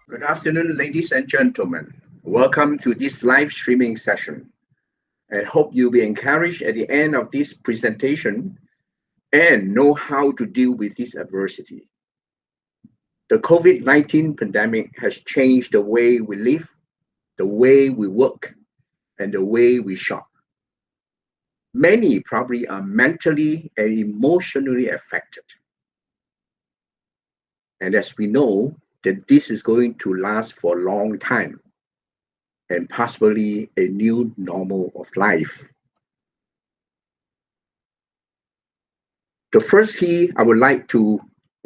Good afternoon, ladies and gentlemen. Welcome to this live streaming session. I hope you'll be encouraged at the end of this presentation and know how to deal with this adversity. The COVID-19 pandemic has changed the way we live, the way we work, and the way we shop. Many probably are mentally and emotionally affected. And as we know, that this is going to last for a long time and possibly a new normal of life. The first key I would like to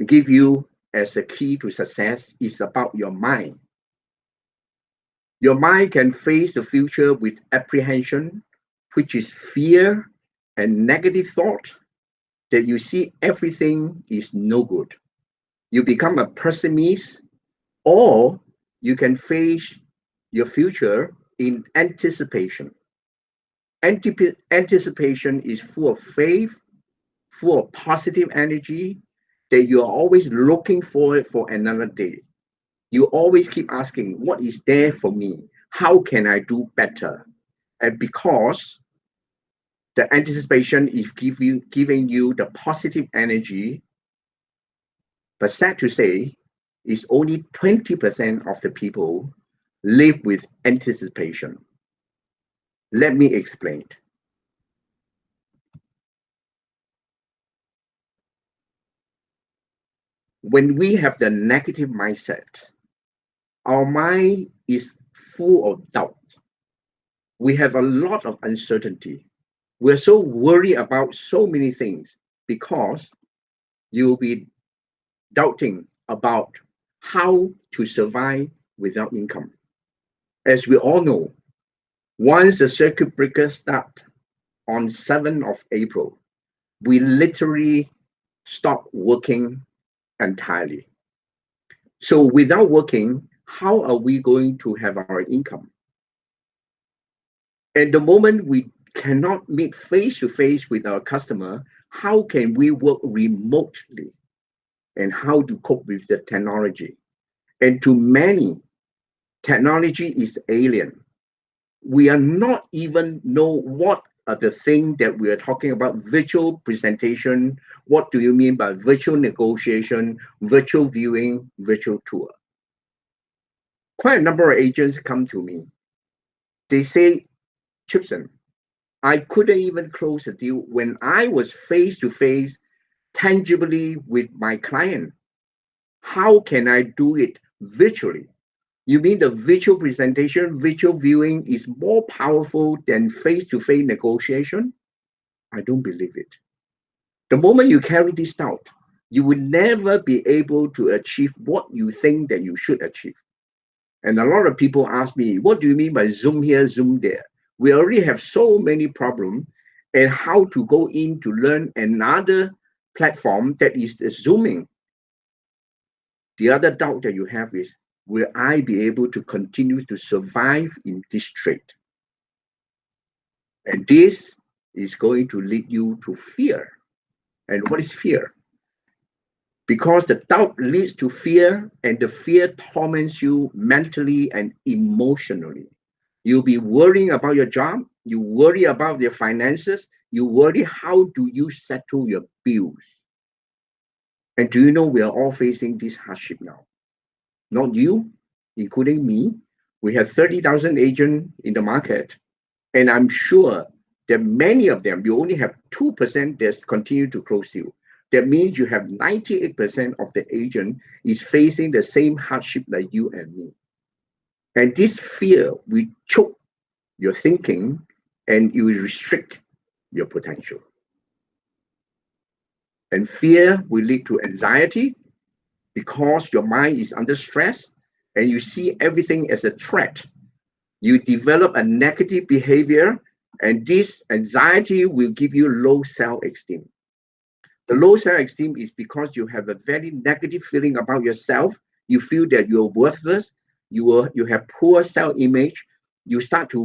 give you as a key to success is about your mind. Your mind can face the future with apprehension, which is fear and negative thought that you see everything is no good. You become a pessimist, or you can face your future in anticipation. Anticipation is full of faith, full of positive energy, that you're always looking forward for another day. You always keep asking, what is there for me? How can I do better? And because the anticipation is giving you the positive energy, but sad to say, is only 20% of the people live with anticipation. Let me explain. When we have the negative mindset, our mind is full of doubt. We have a lot of uncertainty. We're so worried about so many things because you'll be doubting about how to survive without income. As we all know, once the circuit breaker start on 7th of April, we literally stop working entirely. So without working, how are we going to have our income? At the moment we cannot meet face to face with our customer, how can we work remotely? And how to cope with the technology? And to many, technology is alien. We are not even know what are the thing that we are talking about: virtual presentation. What do you mean by virtual negotiation, virtual viewing, virtual tour? Quite a number of agents come to me. They say, Chipson, I couldn't even close a deal when I was face to face, tangibly with my client. How can I do it virtually? You mean the virtual presentation, virtual viewing is more powerful than face to face negotiation? I don't believe it. The moment you carry this out, you will never be able to achieve what you think that you should achieve. And a lot of people ask me, what do you mean by Zoom here, Zoom there? We already have so many problems, and how to go in to learn another platform that is Zooming. The other doubt that you have is, will I be able to continue to survive in this trade? And this is going to lead you to fear. And what is fear? Because the doubt leads to fear, and the fear torments you mentally and emotionally. You'll be worrying about your job, you worry about your finances, you worry how do you settle your bills. And do you know we are all facing this hardship now? Not you, including me. We have 30,000 agents in the market, and I'm sure that many of them, you only have 2% that continue to close deal. That means you have 98% of the agent is facing the same hardship like you and me. And this fear will choke your thinking, and it will restrict your potential. And fear will lead to anxiety because your mind is under stress and you see everything as a threat. You develop a negative behavior, and this anxiety will give you low self-esteem. The low self-esteem is because you have a very negative feeling about yourself. You feel that you're worthless. You have poor self-image. You start to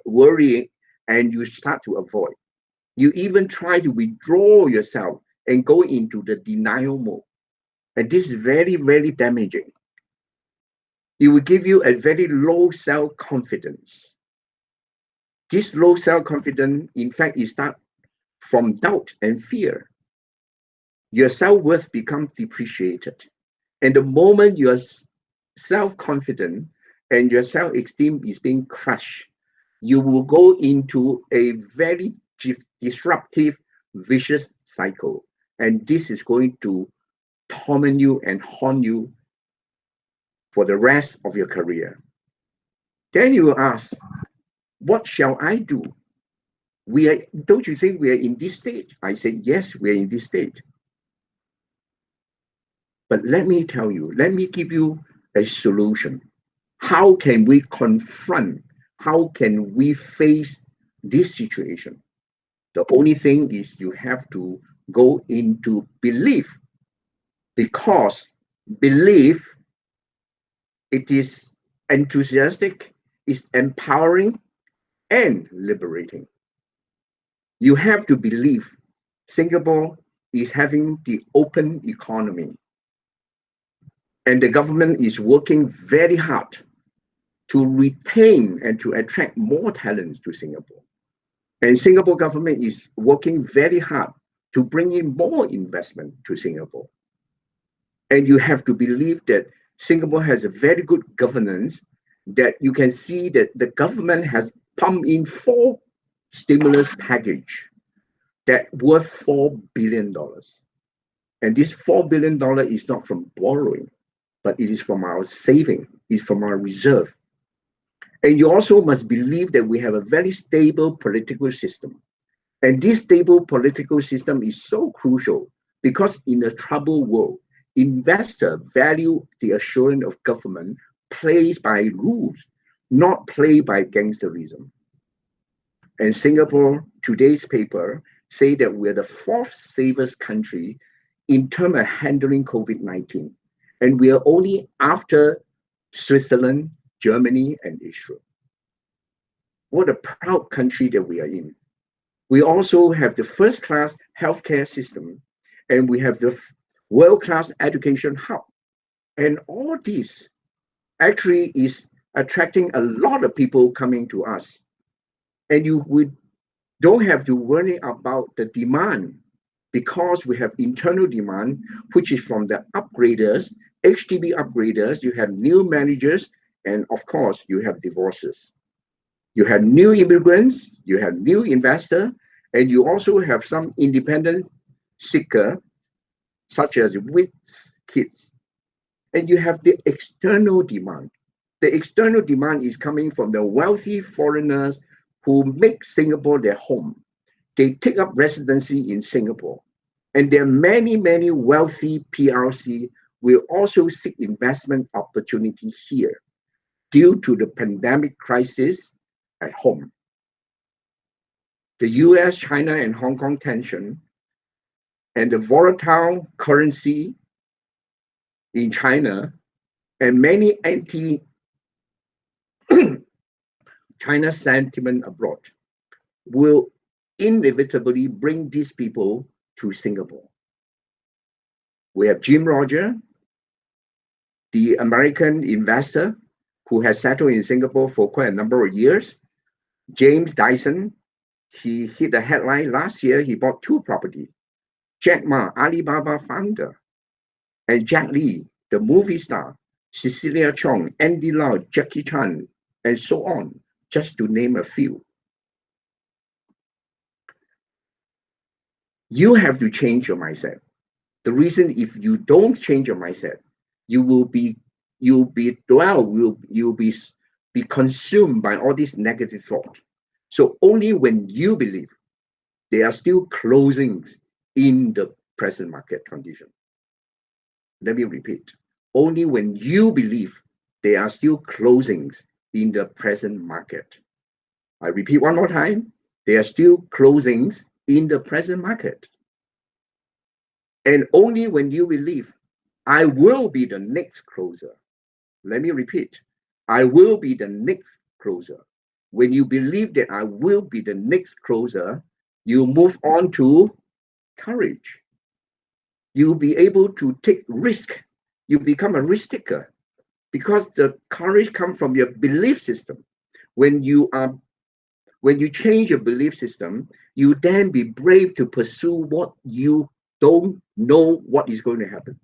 worry, and you start to avoid. You even try to withdraw yourself and go into the denial mode. And this is very, very damaging. it will give you a very low self-confidence. This low self-confidence, in fact, is start from doubt and fear. Your self-worth becomes depreciated. And the moment you're self-confident and your self-esteem is being crushed, you will go into a very disruptive, vicious cycle. And this is going to torment you and haunt you for the rest of your career. Then you will ask, what shall I do? Don't you think we are in this state? I say, yes, we are in this state. But let me tell you, let me give you a solution. How can we confront, how can we face this situation? The only thing is you have to go into belief, because belief, it is enthusiastic, is empowering and liberating. You have to believe Singapore is having the open economy, and the government is working very hard to retain and to attract more talents to Singapore. And Singapore government is working very hard to bring in more investment to Singapore. And you have to believe that Singapore has a very good governance, that you can see that the government has pumped in 4 stimulus package that worth $4 billion. And this $4 billion is not from borrowing, but it is from our saving, it's from our reserve. And you also must believe that we have a very stable political system. And this stable political system is so crucial because in a troubled world, investors value the assurance of government plays by rules, not play by gangsterism. And Singapore, today's paper, say that we're the 4th safest country in terms of handling COVID-19. And we are only after Switzerland, Germany, and Israel. What a proud country that we are in. We also have the first-class healthcare system, and we have the world-class education hub. And all this actually is attracting a lot of people coming to us. And don't have to worry about the demand, because we have internal demand, which is from the upgraders, HDB upgraders, you have new managers, and of course, you have divorces. You have new immigrants, you have new investor, and you also have some independent seeker, such as with kids. And you have the external demand. The external demand is coming from the wealthy foreigners who make Singapore their home. They take up residency in Singapore. And there are many, many wealthy PRC will also seek investment opportunity here due to the pandemic crisis at home. The US, China, and Hong Kong tension and the volatile currency in China and many anti-China sentiment abroad will inevitably bring these people to Singapore. We have Jim Rogers, the American investor who has settled in Singapore for quite a number of years. James Dyson, he hit the headline last year, he bought 2 properties. Jack Ma, Alibaba founder, and Jack Lee, the movie star, Cecilia Chong, Andy Lau, Jackie Chan, and so on, just to name a few. You have to change your mindset. The reason, if you don't change your mindset, you'll be consumed by all these negative thoughts. So only when you believe there are still closings in the present market condition. Let me repeat. Only when you believe there are still closings in the present market. I repeat one more time. There are still closings in the present market. And only when you believe, I will be the next closer. Let me repeat. I will be the next closer. When you believe that I will be the next closer, you move on to courage. You'll be able to take risk. You become a risk taker. because the courage comes from your belief system. When you are when you change your belief system, you then be brave to pursue what you don't know what is going to happen,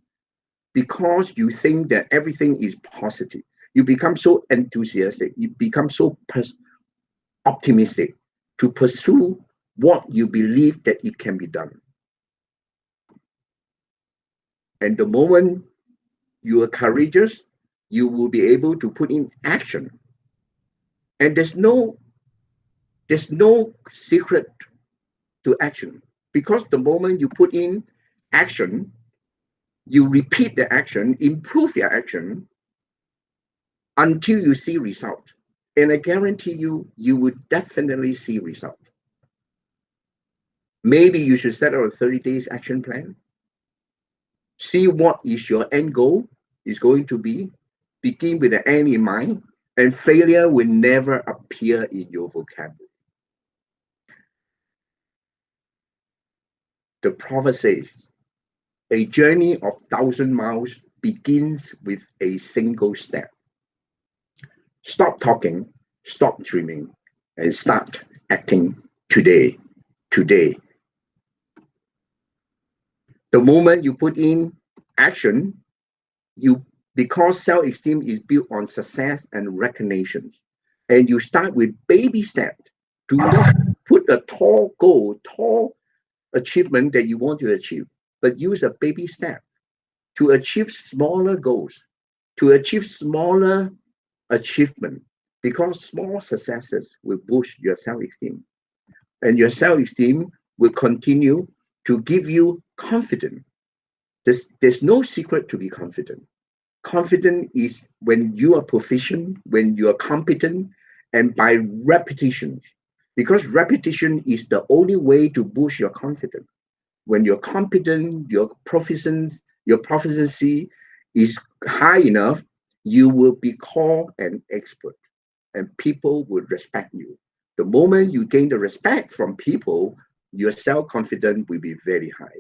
because you think that everything is positive. You become so enthusiastic, you become so optimistic to pursue what you believe that it can be done. And the moment you are courageous, you will be able to put in action. And there's no secret to action, because the moment you put in action, you repeat the action, improve your action until you see result. And I guarantee you, you will definitely see result. Maybe you should set out a 30 days action plan. See what is your end goal is going to be. Begin with the end in mind, and failure will never appear in your vocabulary. The proverb says, a journey of 1,000 miles begins with a single step. Stop talking, stop dreaming, and start acting today. Today. The moment you put in action, because self-esteem is built on success and recognition, and you start with baby steps. Do not put a tall goal, tall achievement that you want to achieve, but use a baby step to achieve smaller goals, to achieve smaller achievement, because small successes will boost your self-esteem, and your self-esteem will continue to give you confidence. There's no secret to be confident. Confident is when you are proficient, when you are competent, and by repetition, because repetition is the only way to boost your confidence. When you're competent, your proficiency is high enough, you will be called an expert, and people will respect you. The moment you gain the respect from people, your self-confidence will be very high.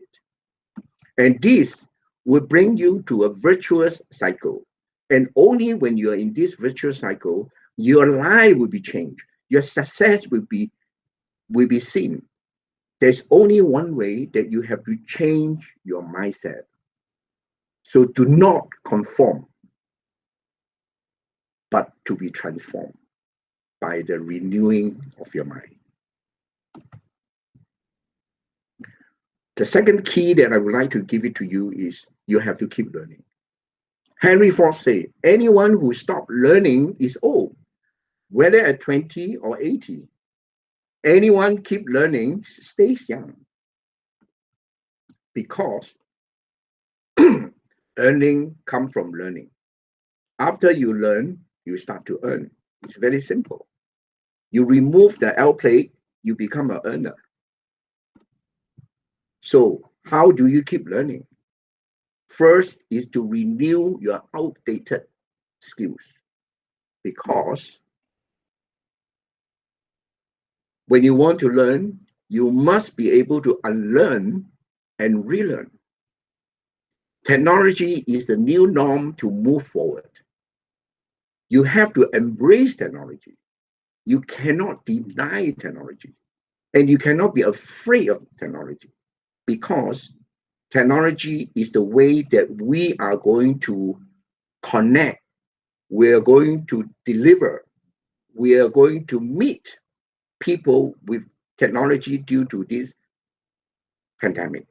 And this will bring you to a virtuous cycle. And only when you are in this virtuous cycle, your life will be changed. Your success will be seen. There's only one way that you have to change your mindset. So do not conform, but to be transformed by the renewing of your mind. The second key that I would like to give it to you is you have to keep learning. Henry Ford said, anyone who stops learning is old, whether at 20 or 80. Anyone keep learning stays young, because earning comes from learning. After you learn, you start to earn. It's very simple. You remove the L plate, you become an earner. So how do you keep learning? First is to renew your outdated skills, because when you want to learn, you must be able to unlearn and relearn. Technology is the new norm to move forward. You have to embrace technology. You cannot deny technology, and you cannot be afraid of technology, because technology is the way that we are going to connect, we are going to deliver, we are going to meet people with technology due to this pandemic.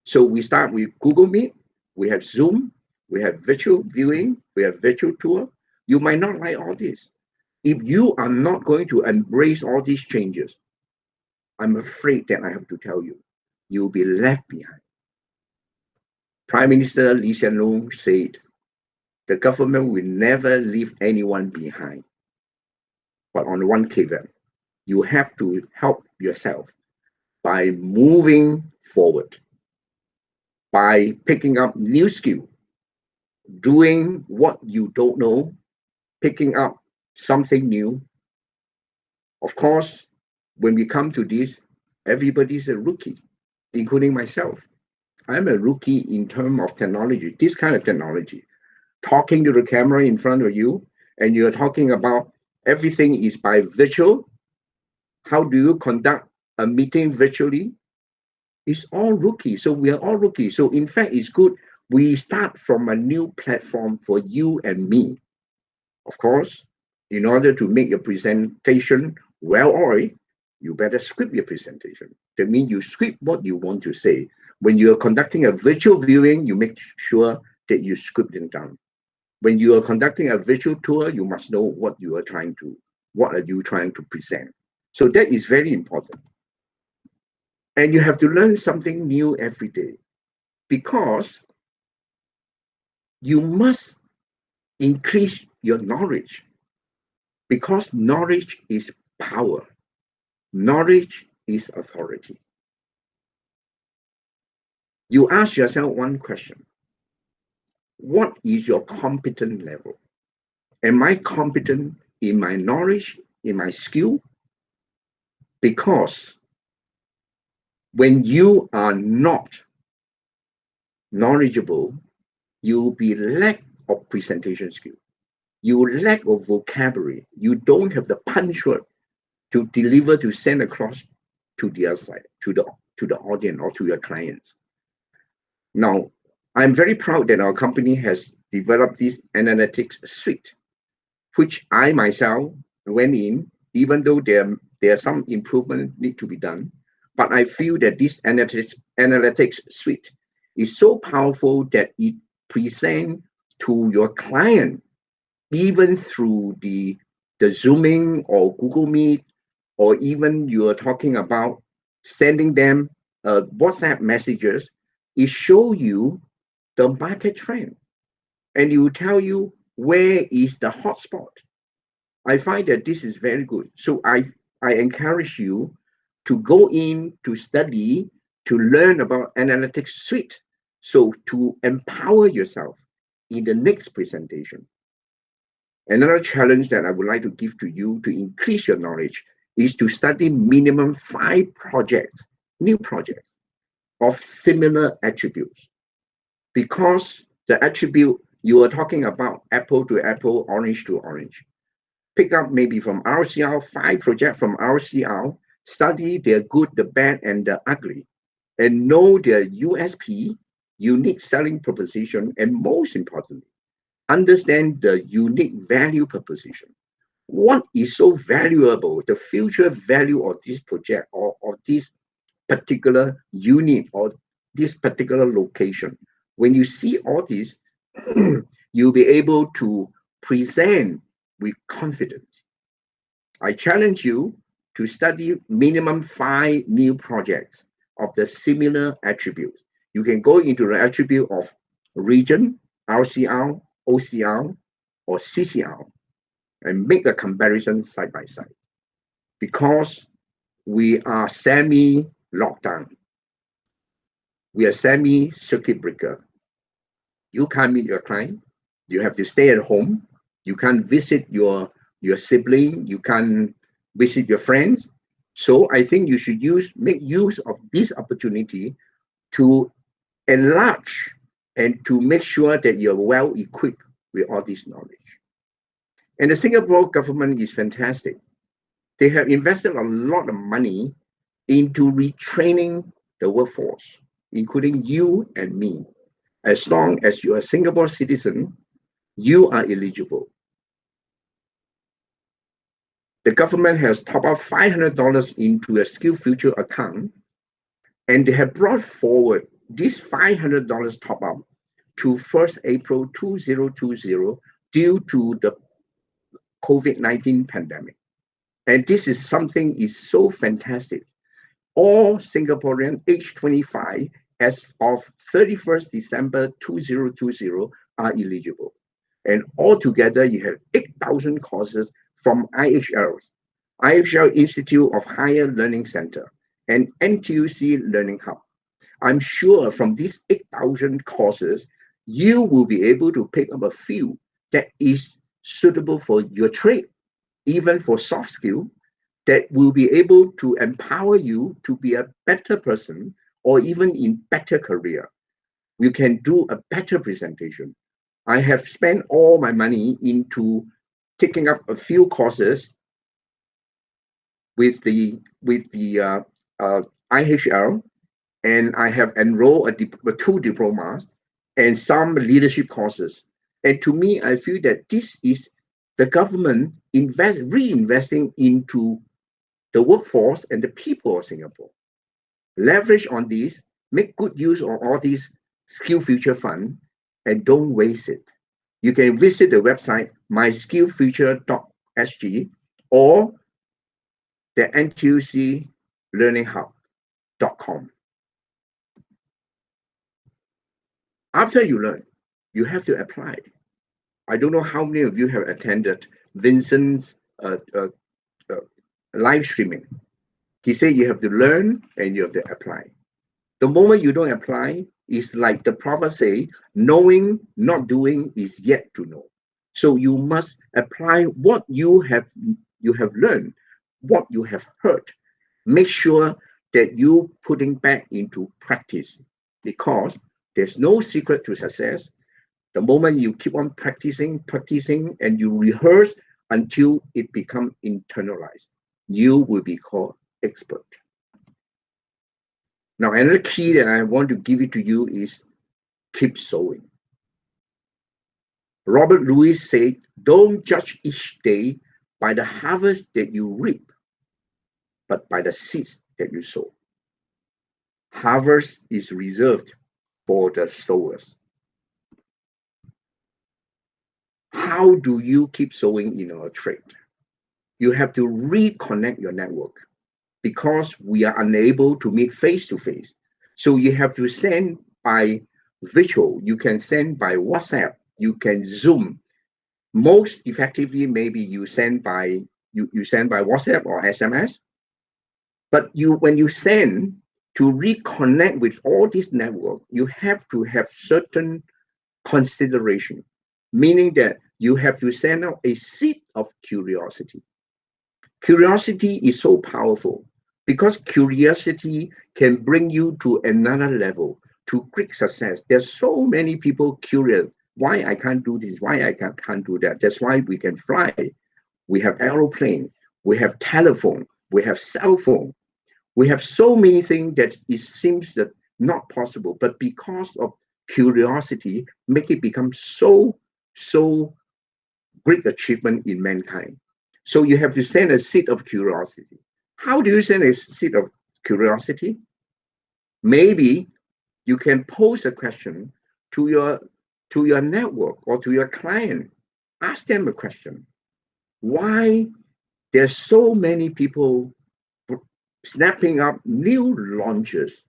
So we start with Google Meet, we have Zoom, we have virtual viewing, we have virtual tour. You might not like all this. If you are not going to embrace all these changes, I'm afraid that I have to tell you, you'll be left behind. Prime Minister Lee Hsien Loong said, the government will never leave anyone behind. But on one caveat, you have to help yourself by moving forward, by picking up new skill, doing what you don't know, picking up something new. Of course, when we come to this, everybody's a rookie, including myself. I'm a rookie in terms of technology, this kind of technology. talking to the camera in front of you, and you're talking about everything is by virtual. How do you conduct a meeting virtually? It's all rookie. So we are all rookie. So in fact, it's good we start from a new platform for you and me. Of course, in order to make your presentation well-oiled, you better script your presentation. That means you script what you want to say. When you're conducting a virtual viewing, you make sure that you script it down. When you are conducting a virtual tour, you must know what are you trying to present. So that is very important. And you have to learn something new every day because you must increase your knowledge because knowledge is power. Knowledge is authority. You ask yourself one question. What is your competent level? Am I competent in my knowledge, in my skill? Because when you are not knowledgeable, you'll be lack of presentation skill. You lack of vocabulary. You don't have the punch word to deliver, to send across to the other side, to the audience or to your clients. Now, I'm very proud that our company has developed this analytics suite, which I myself went in, even though there are some improvement need to be done. But I feel that this analytics suite is so powerful that it presents to your client, even through the Zooming or Google Meet, or even you're talking about sending them WhatsApp messages, it show you the market trend and it will tell you where is the hotspot. I find that this is very good. So I encourage you to go in to study, to learn about analytics suite. So to empower yourself in the next presentation. Another challenge that I would like to give to you to increase your knowledge is to study minimum 5 projects, new projects of similar attributes. Because the attribute you are talking about, apple to apple, orange to orange. Pick up maybe from RCR, 5 projects from RCR, study their good, the bad, and the ugly, and know their USP, unique selling proposition, and most importantly, understand the unique value proposition. What is so valuable, the future value of this project or of this particular unit or this particular location? When you see all this, you'll be able to present with confidence. I challenge you to study minimum 5 new projects of the similar attributes. You can go into the attribute of region, RCR, OCR, or CCR, and make a comparison side by side. Because we are semi-lockdown, we are semi-circuit breaker. You can't meet your client, you have to stay at home, you can't visit your sibling, you can't visit your friends. So I think you should make use of this opportunity to enlarge and to make sure that you're well equipped with all this knowledge. And the Singapore government is fantastic. They have invested a lot of money into retraining the workforce, including you and me. As long as you're a Singapore citizen, you are eligible. The government has topped up $500 into a SkillsFuture account, and they have brought forward this $500 top up to 1st April 2020 due to the COVID-19 pandemic. And this is something is so fantastic. All Singaporean age 25 as of 31st December 2020 are eligible. And altogether, you have 8,000 courses from IHL Institute of Higher Learning Center, and NTUC Learning Hub. I'm sure from these 8,000 courses, you will be able to pick up a few that is suitable for your trade, even for soft skill, that will be able to empower you to be a better person or even in better career. You can do a better presentation. I have spent all my money into taking up a few courses with the IHL, and I have enrolled two diplomas and some leadership courses. And to me, I feel that this is the government reinvesting into the workforce and the people of Singapore. Leverage on this, make good use of all these skill future fund, and don't waste it. You can visit the website myskillfuture.sg or the NTUC Learning Hub.com. After you learn, you have to apply. I don't know how many of you have attended Vincent's live streaming. He said you have to learn and you have to apply. The moment you don't apply, it's like the prophet say, knowing, not doing is yet to know. So you must apply what you have learned, what you have heard. Make sure that you putting back into practice, because there's no secret to success. The moment you keep on practicing, and you rehearse until it becomes internalized, you will be called expert. Now, another key that I want to give it to you is keep sowing. Robert Lewis said, don't judge each day by the harvest that you reap, but by the seeds that you sow. Harvest is reserved for the sowers. How do you keep sowing in our trade? You have to reconnect your network, because we are unable to meet face to face. So you have to send by virtual, you can send by WhatsApp, you can Zoom. Most effectively, maybe you send by WhatsApp or SMS. But when you send, to reconnect with all this network, you have to have certain consideration, meaning that you have to send out a seed of curiosity. Curiosity is so powerful, because curiosity can bring you to another level, to great success. There's so many people curious, why I can't do this, why I can't do that. That's why we can fly. We have aeroplane, we have telephone, we have cell phone. We have so many things that it seems that not possible, but because of curiosity, make it become so great achievement in mankind. So you have to send a seed of curiosity. How do you send a seed of curiosity? Maybe you can pose a question to your network or to your client. Ask them a question. Why there's so many people snapping up new launches?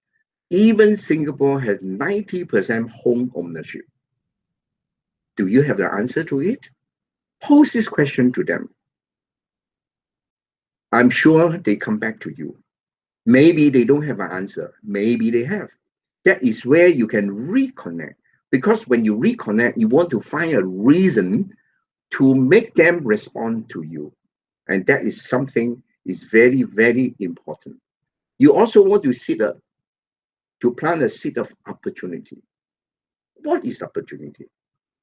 Even Singapore has 90% home ownership. Do you have the answer to it? Pose this question to them. I'm sure they come back to you. Maybe they don't have an answer. Maybe they have. That is where you can reconnect. Because when you reconnect, you want to find a reason to make them respond to you. And that is something is very, very important. You also want to plant a seed of opportunity. What is opportunity?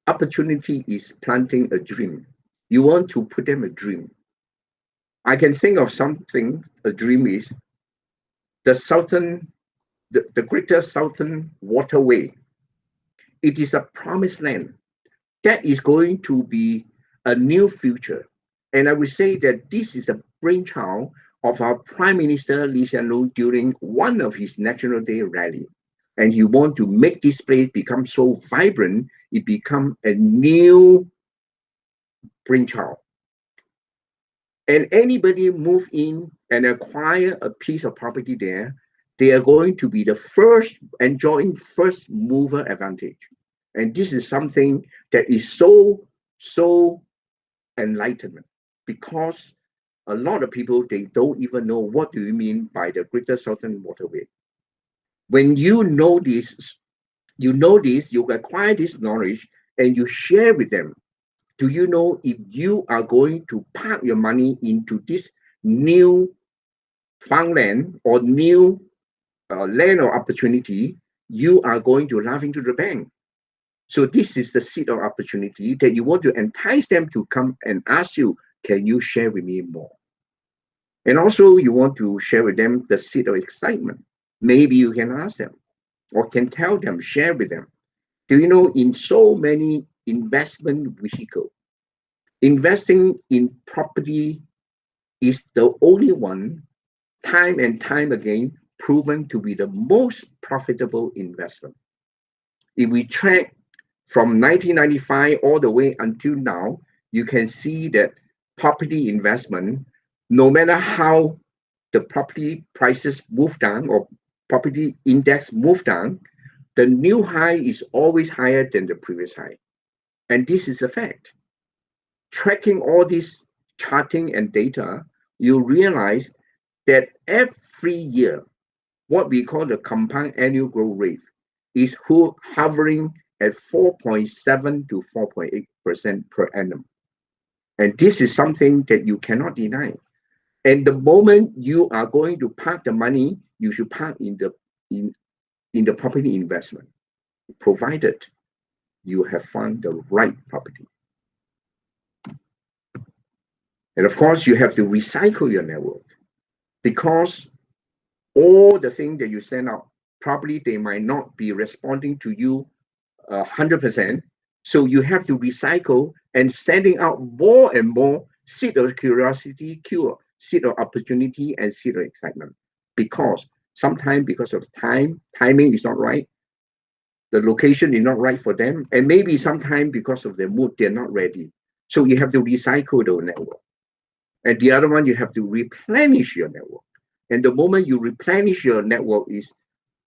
Opportunity is planting a dream. You want to put them a dream. I can think of something, a dream is the greater Southern Waterway. It is a promised land that is going to be a new future. And I would say that this is a brainchild of our Prime Minister Lee Hsien Loong during one of his National Day rally. And he want to make this place become so vibrant, it become a new brainchild. And anybody move in and acquire a piece of property there, they are going to be the first, enjoying first mover advantage. And this is something that is so enlightenment, because a lot of people, they don't even know what do you mean by the Greater Southern Waterway. When you know this, you acquire this knowledge and you share with them. Do you know, if you are going to park your money into this new farmland or new land of opportunity, you are going to laugh into the bank. So this is the seed of opportunity that you want to entice them to come and ask you, can you share with me more? And also you want to share with them the seed of excitement. Maybe you can ask them or can tell them, share with them. Do you know in so many investment vehicles, investing in property is the only one time and time again proven to be the most profitable investment. If we track from 1995 all the way until now, you can see that property investment, no matter how the property prices move down or property index move down, the new high is always higher than the previous high. And this is a fact. Tracking all this charting and data, you realize that every year, what we call the compound annual growth rate is hovering at 4.7 to 4.8% per annum. And this is something that you cannot deny. And the moment you are going to park the money, you should park in the property investment, provided you have found the right property. And of course, you have to recycle your network, because all the things that you send out, probably they might not be responding to you 100%. So you have to recycle and sending out more and more seed of curiosity, seed of opportunity, and seed of excitement. Because sometimes because of timing is not right, the location is not right for them, and maybe sometimes because of their mood, they're not ready. So you have to recycle the network. And the other one, you have to replenish your network. And the moment you replenish your network is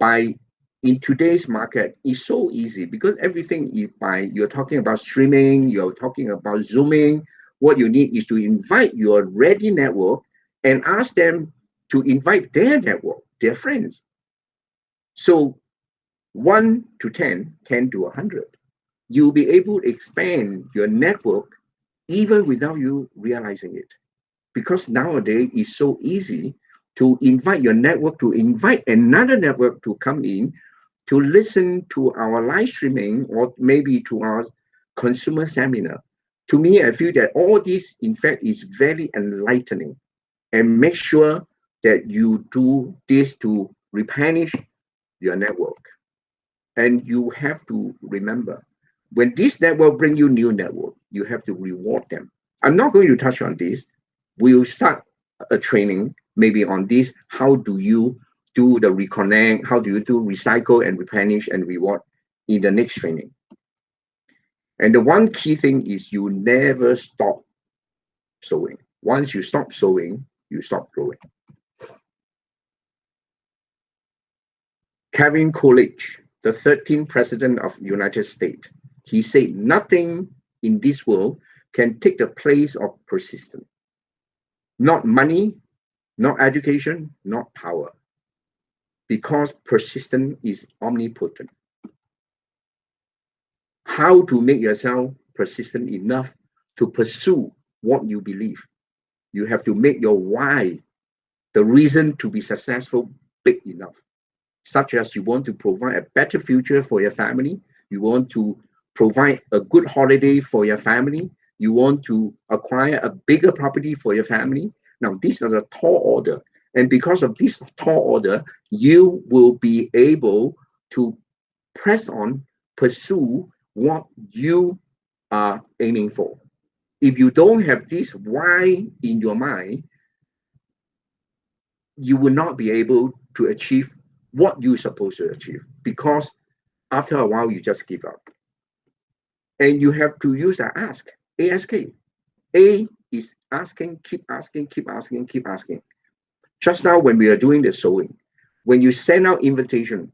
by, in today's market, is so easy, because everything is by, you're talking about streaming, you're talking about Zooming. What you need is to invite your ready network and ask them to invite their network, their friends. So 1 to 10, 10 to 100, you'll be able to expand your network even without you realizing it. Because nowadays it's so easy to invite your network, to invite another network to come in, to listen to our live streaming, or maybe to our consumer seminar. To me, I feel that all this, in fact, is very enlightening. And make sure that you do this to replenish your network. And you have to remember, when this network bring you new network, you have to reward them. I'm not going to touch on this. We'll start a training maybe on this. How do you do the reconnect? How do you do recycle and replenish and reward in the next training? And the one key thing is you never stop sowing. Once you stop sowing, you stop growing. Kevin Coolidge, the 13th president of the United States, he said, nothing in this world can take the place of persistence. Not money, not education, not power. Because persistence is omnipotent. How to make yourself persistent enough to pursue what you believe. You have to make your why, the reason to be successful, big enough. Such as you want to provide a better future for your family, you want to provide a good holiday for your family, you want to acquire a bigger property for your family. Now, these are the tall order. And because of this tall order, you will be able to press on, pursue what you are aiming for. If you don't have this why in your mind, you will not be able to achieve what you're supposed to achieve, because after a while, you just give up. And you have to use an ask, ASK. A is asking, keep asking, keep asking, keep asking. Just now, when we are doing the sewing, when you send out invitation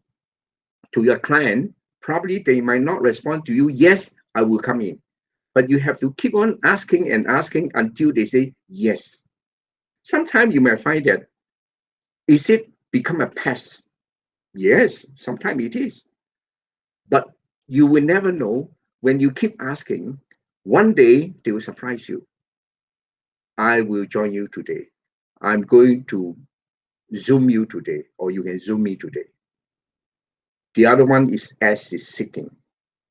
to your client, probably they might not respond to you, yes, I will come in. But you have to keep on asking and asking until they say yes. Sometimes you might find that, is it become a pest? Yes, sometimes it is. But you will never know. When you keep asking, one day they will surprise you. I will join you today. I'm going to Zoom you today, or you can Zoom me today. The other one is S is seeking.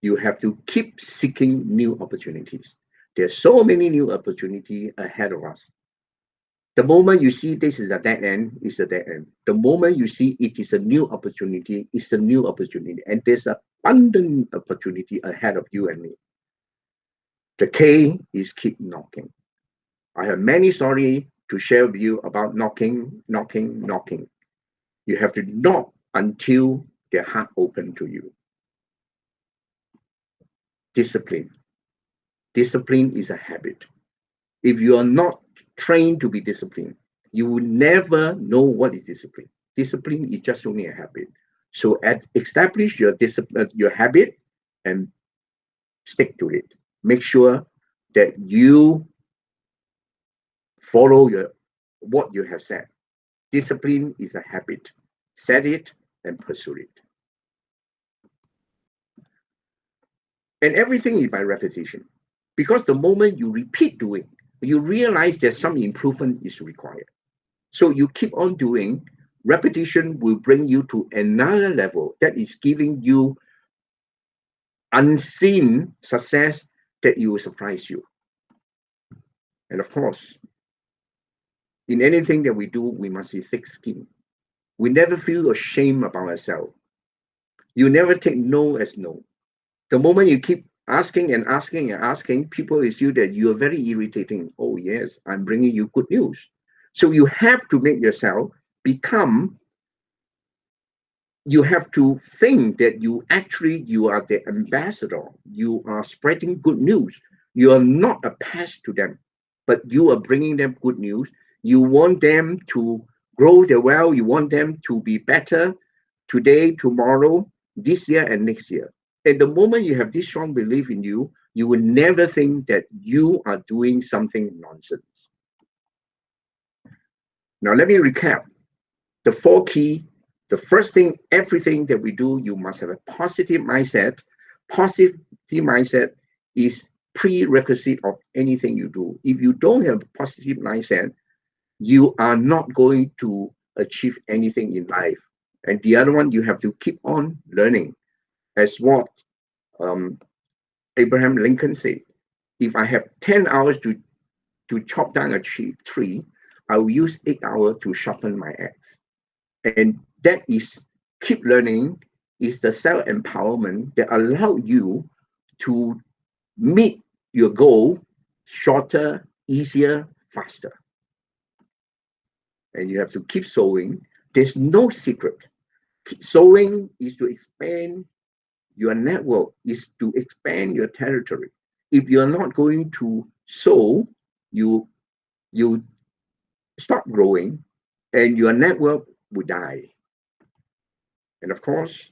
You have to keep seeking new opportunities. There's so many new opportunities ahead of us. The moment you see this is a dead end, it's a dead end. The moment you see it is a new opportunity, it's a new opportunity. And there's abundant opportunity ahead of you and me. The K is keep knocking. I have many stories to share with you about knocking, knocking, knocking. You have to knock until their heart open to you. Discipline. Discipline is a habit. If you are not trained to be disciplined, you will never know what is discipline. Discipline is just only a habit. So establish your discipline, your habit, and stick to it. Make sure that you follow what you have said. Discipline is a habit. Set it and pursue it. And everything is by repetition. Because the moment you repeat doing, you realize that some improvement is required. So you keep on doing, repetition will bring you to another level that is giving you unseen success that will surprise you. And of course, in anything that we do, we must be thick skinned. We never feel ashamed about ourselves. You never take no as no. The moment you keep asking and asking and asking, people will see that you are very irritating. Oh, yes, I'm bringing you good news. So you have to make yourself become, you have to think that you are the ambassador. You are spreading good news. You are not a pest to them, but you are bringing them good news. You want them to grow their well. You want them to be better today, tomorrow, this year, and next year. And the moment you have this strong belief in you, you will never think that you are doing something nonsense. Now, let me recap the 4 key. The first thing, everything that we do, you must have a positive mindset. Positive mindset is prerequisite of anything you do. If you don't have a positive mindset, you are not going to achieve anything in life. And the other one, you have to keep on learning. As what Abraham Lincoln said, if I have 10 hours to chop down a tree, I will use 8 hours to sharpen my axe. And that is keep learning, is the self-empowerment that allow you to meet your goal shorter, easier, faster. And you have to keep sowing. There's no secret. Sowing is to expand your network, is to expand your territory. If you're not going to sow, you stop growing and your network will die. And of course,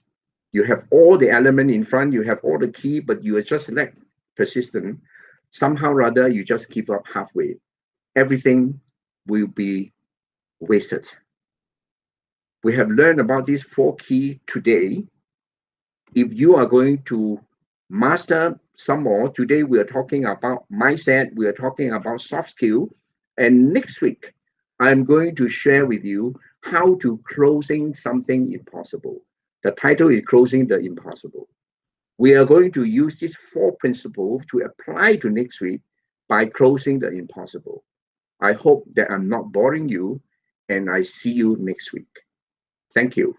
you have all the element in front, you have all the key, but you are just lack persistent. Somehow or other, you just keep up halfway. Everything will be wasted. We have learned about these 4 key today. If you are going to master some more, today we are talking about mindset, we are talking about soft skill, and next week I'm going to share with you how to closing something impossible. The title is Closing the Impossible. We are going to use these 4 principles to apply to next week by closing the impossible. I hope that I'm not boring you, and I see you next week. Thank you.